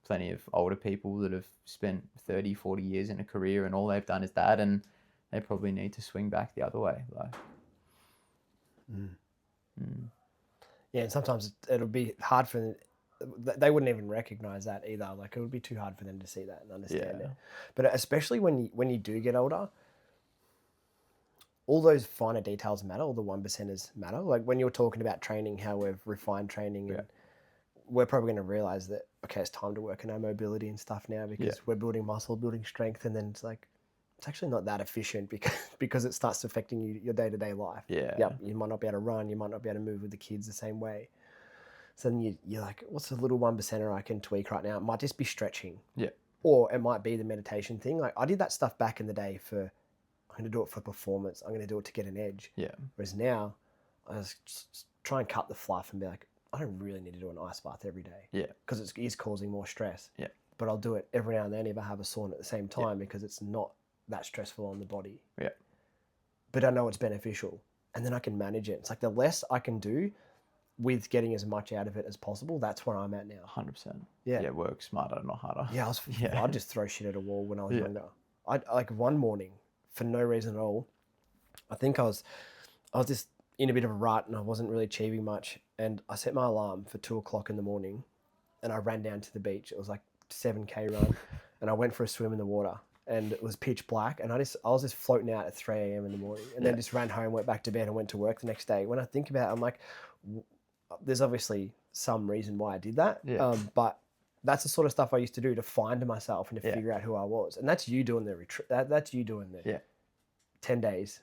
plenty of older people that have spent 30, 40 years in a career and all they've done is that, and they probably need to swing back the other way. Like, Yeah, and sometimes it'll be hard for them. They wouldn't even recognize that either. Like, it would be too hard for them to see that and understand it. But especially when you do get older, all those finer details matter. All the 1%ers matter. Like when you're talking about training, how we've refined training, and we're probably going to realize that, okay, it's time to work on our mobility and stuff now because we're building muscle, building strength, and then it's like, it's actually not that efficient because it starts affecting your day-to-day life. You might not be able to run, you might not be able to move with the kids the same way. So then you're like, what's the little 1%er I can tweak right now? It might just be stretching. Or it might be the meditation thing. Like I did that stuff back in the day I'm going to do it for performance. I'm going to do it to get an edge. Whereas now, I just try and cut the fluff and be like, I don't really need to do an ice bath every day. Because it is causing more stress. But I'll do it every now and then if I have a sauna at the same time because it's not that stressful on the body. But I know it's beneficial. And then I can manage it. It's like the less I can do with getting as much out of it as possible, that's where I'm at now. 100%. Work smarter, not harder. I'd just throw shit at a wall when I was younger. I like one morning, for no reason at all, I think I was just in a bit of a rut and I wasn't really achieving much. And I set my alarm for 2:00 in the morning and I ran down to the beach. It was like 7K run and I went for a swim in the water and it was pitch black. And I was just floating out at 3 a.m. in the morning and then just ran home, went back to bed and went to work the next day. When I think about it, I'm like, there's obviously some reason why I did that. But that's the sort of stuff I used to do to find myself and to figure out who I was. And that's you doing the retreat. That's you doing the 10 days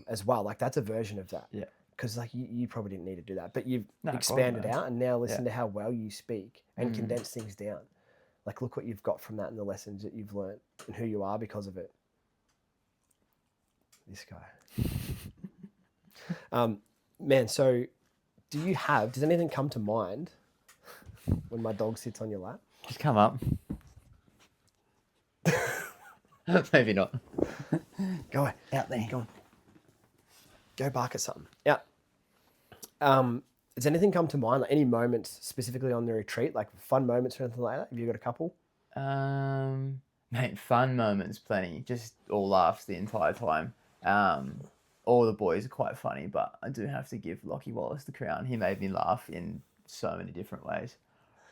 as well. Like that's a version of that. Because like you probably didn't need to do that, but you've expanded out and now listen to how well you speak and condense things down. Like look what you've got from that and the lessons that you've learned and who you are because of it. This guy. Man, so does anything come to mind when my dog sits on your lap? Just come up. Maybe not. Go away. Out there. Go on. Go bark at something. Yeah. Does anything come to mind? Like any moments specifically on the retreat, like fun moments or anything like that? Have you got a couple? Mate, fun moments, plenty. Just all laughs the entire time. All the boys are quite funny, but I do have to give Lockie Wallace the crown. He made me laugh in so many different ways.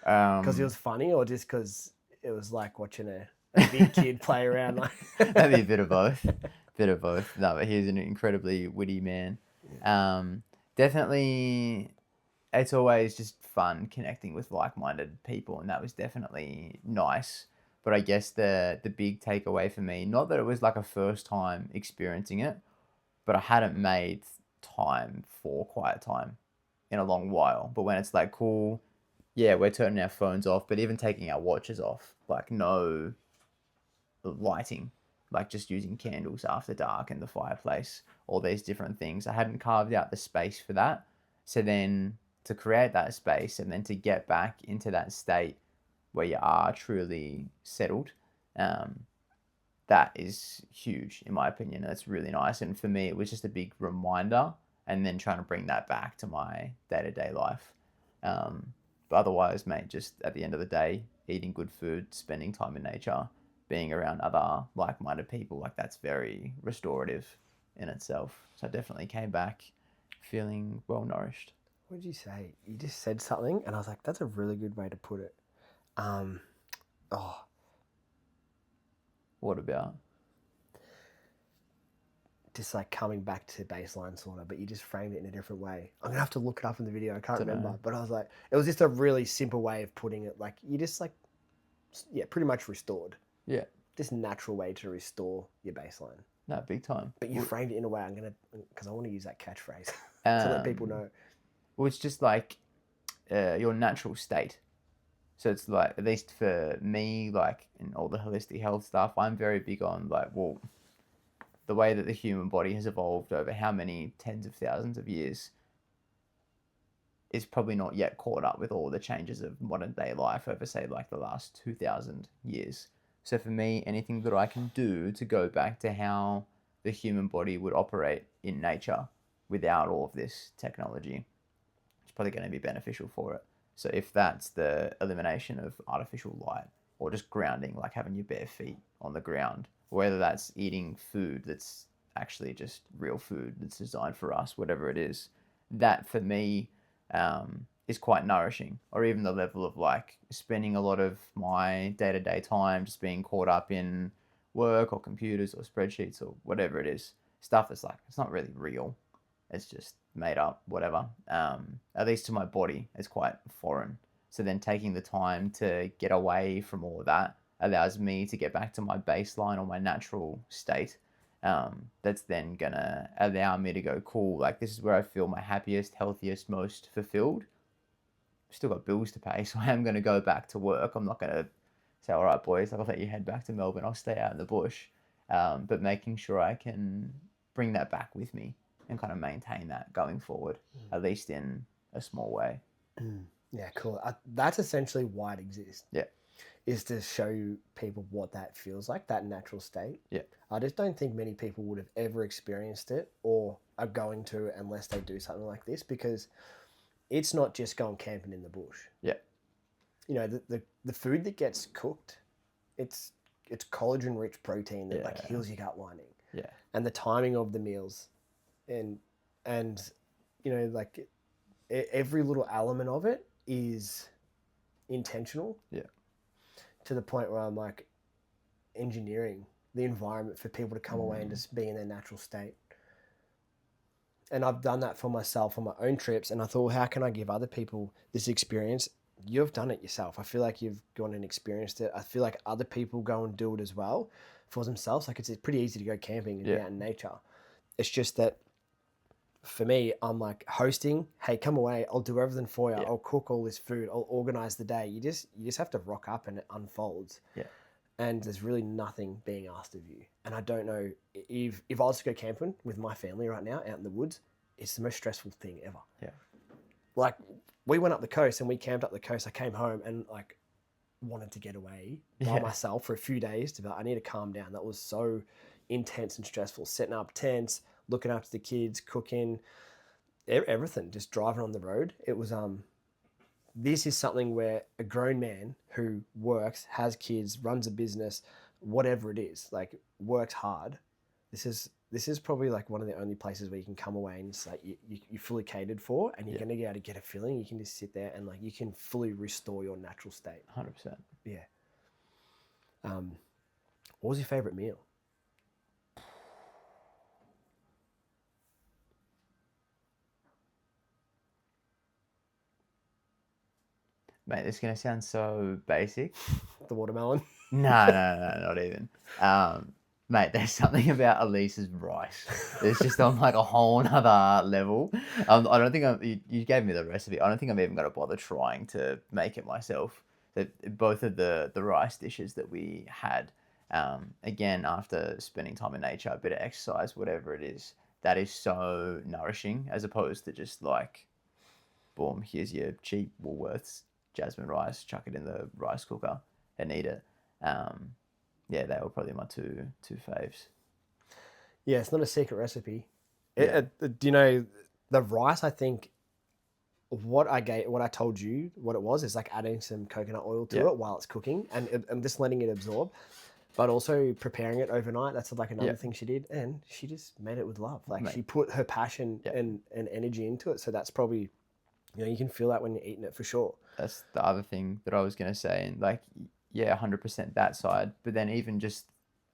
Because he was funny, or just because it was like watching a big kid play around? Like That'd be a bit of both. No, but he's an incredibly witty man. Definitely, it's always just fun connecting with like-minded people, and that was definitely nice. But I guess the big takeaway for me, not that it was like a first time experiencing it, but I hadn't made time for quiet time in a long while. But when it's like, cool, we're turning our phones off, but even taking our watches off, like no lighting, like just using candles after dark in the fireplace, all these different things. I hadn't carved out the space for that. So then to create that space and then to get back into that state where you are truly settled, that is huge in my opinion. That's really nice. And for me, it was just a big reminder and then trying to bring that back to my day-to-day life. But otherwise, mate, just at the end of the day, eating good food, spending time in nature, being around other like-minded people, like that's very restorative in itself. So I definitely came back feeling well-nourished. What did you say? You just said something and I was like, that's a really good way to put it. What about? Just like coming back to baseline sort of, but you just framed it in a different way. I'm gonna have to look it up in the video. I can't remember, but I was like, it was just a really simple way of putting it. Like you just like, pretty much restored. Yeah. Just a natural way to restore your baseline. No, big time. But you framed it in a way because I want to use that catchphrase to let people know. Well, it's just like your natural state. So it's like, at least for me, like in all the holistic health stuff, I'm very big on like, well, the way that the human body has evolved over how many tens of thousands of years is probably not yet caught up with all the changes of modern day life over, say, like the last 2,000 years. So for me, anything that I can do to go back to how the human body would operate in nature without all of this technology, it's probably going to be beneficial for it. So if that's the elimination of artificial light or just grounding, like having your bare feet on the ground, whether that's eating food that's actually just real food that's designed for us, whatever it is, that for me is quite nourishing. Or even the level of like spending a lot of my day-to-day time just being caught up in work or computers or spreadsheets or whatever it is, stuff that's like, it's not really real. It's just made up, whatever. At least to my body, it's quite foreign. So then taking the time to get away from all of that allows me to get back to my baseline or my natural state. That's then gonna allow me to go, cool, like this is where I feel my happiest, healthiest, most fulfilled. Still got bills to pay, so I am gonna go back to work. I'm not gonna say, all right, boys, I'll let you head back to Melbourne. I'll stay out in the bush. But making sure I can bring that back with me and kind of maintain that going forward, at least in a small way. Yeah, cool. That's essentially why it exists. Yeah. Is to show people what that feels like, that natural state. Yeah. I just don't think many people would have ever experienced it or are going to unless they do something like this, because it's not just going camping in the bush. Yeah. You know, the food that gets cooked, it's collagen rich protein that like heals your gut lining. Yeah. And the timing of the meals and you know, like every little element of it is intentional. Yeah. To the point where I'm like engineering the environment for people to come away and just be in their natural state. And I've done that for myself on my own trips. And I thought, well, how can I give other people this experience? You've done it yourself. I feel like you've gone and experienced it. I feel like other people go and do it as well for themselves. Like it's pretty easy to go camping and be out in nature. It's just that for me, I'm like hosting, hey, come away. I'll do everything for you. I'll cook all this food. I'll organize the day. You just have to rock up and it unfolds. Yeah. And there's really nothing being asked of you. And I don't know if I was to go camping with my family right now out in the woods, it's the most stressful thing ever. Yeah. Like we went up the coast and we camped up the coast. I came home and like wanted to get away by myself for a few days to be like, I need to calm down. That was so intense and stressful. Setting up tents, looking after the kids, cooking, everything, just driving on the road. It was, this is something where a grown man who works, has kids, runs a business, whatever it is, like works hard. This is probably like one of the only places where you can come away and it's like you're fully catered for and you're going to be able to get a feeling. You can just sit there and like you can fully restore your natural state. 100%. Yeah. What was your favorite meal? Mate, this is going to sound so basic. The watermelon? No, not even. Mate, there's something about Elise's rice. It's just on like a whole nother level. I don't think you gave me the recipe. I don't think I'm even going to bother trying to make it myself. Both of the rice dishes that we had, again, after spending time in nature, a bit of exercise, whatever it is, that is so nourishing as opposed to just like, boom, here's your cheap Woolworths jasmine rice, chuck it in the rice cooker and eat it. Yeah, they were probably my two faves. Yeah, it's not a secret recipe. Do you know the rice? I think what I told you what it was is like adding some coconut oil to it while it's cooking and just letting it absorb, but also preparing it overnight. That's like another thing she did, and she just made it with love. Like she put her passion and energy into it. So that's probably, you can feel that when you're eating it for sure. That's the other thing that I was going to say. And like, yeah, 100% that side. But then even just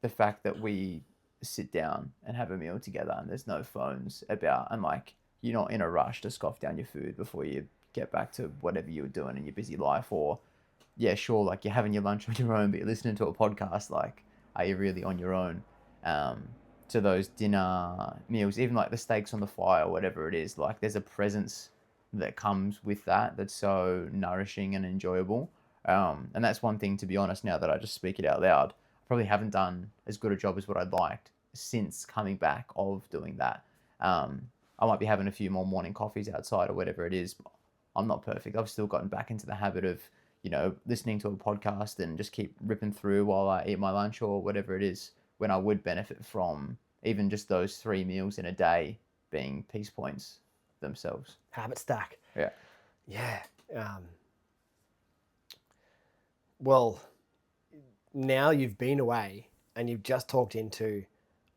the fact that we sit down and have a meal together and there's no phones about, and like, you're not in a rush to scoff down your food before you get back to whatever you were doing in your busy life. Or, yeah, sure, like you're having your lunch on your own, but you're listening to a podcast. Like, are you really on your own? To those dinner meals, even like the steaks on the fire, whatever it is, like there's a presence that comes with that that's so nourishing and enjoyable. And that's one thing, to be honest, now that I just speak it out loud, I probably haven't done as good a job as what I'd liked since coming back of doing that. I might be having a few more morning coffees outside or whatever it is. I'm not perfect. I've still gotten back into the habit of, listening to a podcast and just keep ripping through while I eat my lunch or whatever it is, when I would benefit from even just those 3 meals in a day being peace points themselves. Habit stack. Yeah. Yeah. Well, now you've been away and you've just talked into,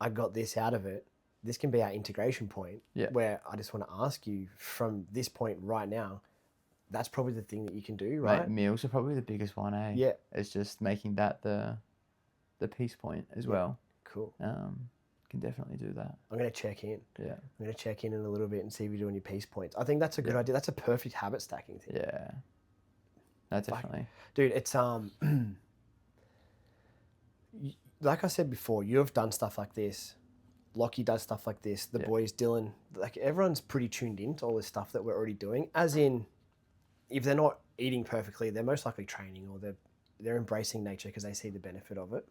I got this out of it. This can be our integration point. Yeah. Where I just want to ask you from this point right now, that's probably the thing that you can do, right? Mate, meals are probably the biggest one, eh? Yeah. It's just making that the peace point as well. Cool. Can definitely do that. I'm going to check in. Yeah. I'm going to check in a little bit and see if you're doing your peace points. I think that's a good idea. That's a perfect habit stacking thing. Yeah. No, definitely. Dude, it's like I said before, you have done stuff like this. Lockie does stuff like this. The boys, Dylan, like everyone's pretty tuned in to all this stuff that we're already doing. As in, if they're not eating perfectly, they're most likely training or they're embracing nature because they see the benefit of it.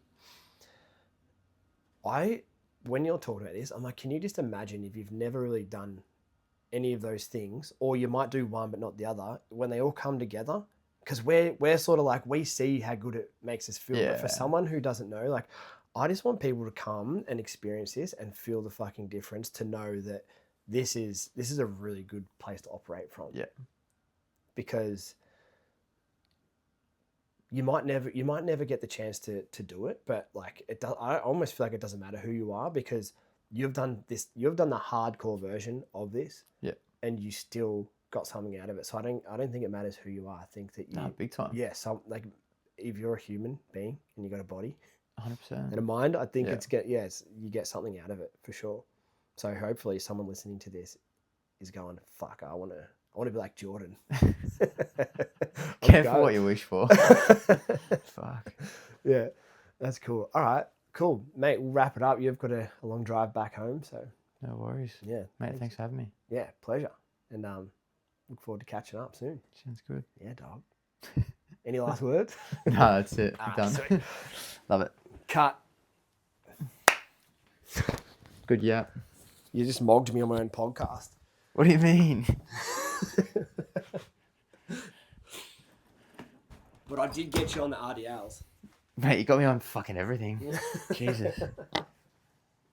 When you're talking about this, I'm like, can you just imagine if you've never really done any of those things, or you might do one but not the other, when they all come together? Because we're sort of like, we see how good it makes us feel. But for someone who doesn't know, like, I just want people to come and experience this and feel the fucking difference, to know that this is a really good place to operate from. Yeah. Because you might never get the chance to do it, but like I almost feel like it doesn't matter who you are, because you've done the hardcore version of this. Yeah. And you still got something out of it. So I don't think it matters who you are. I think that big time. Yeah. So like, if you're a human being and you got a body 100%. and a mind, I think you get something out of it for sure. So hopefully someone listening to this is going, fuck, I want to be like Jordan. Careful what you wish for. Fuck. Yeah, that's cool. All right, cool, mate. We'll wrap it up. You've got a long drive back home, so No worries. yeah, Mate, thanks for having me. Yeah, pleasure. And look forward to catching up soon. Sounds good. Yeah, dog. Any last words? No, that's it. Done. Sweet. Love it. Cut. Good, yeah. You just mogged me on my own podcast. What do you mean? But I did get you on the RDLs. Mate, you got me on fucking everything. Jesus.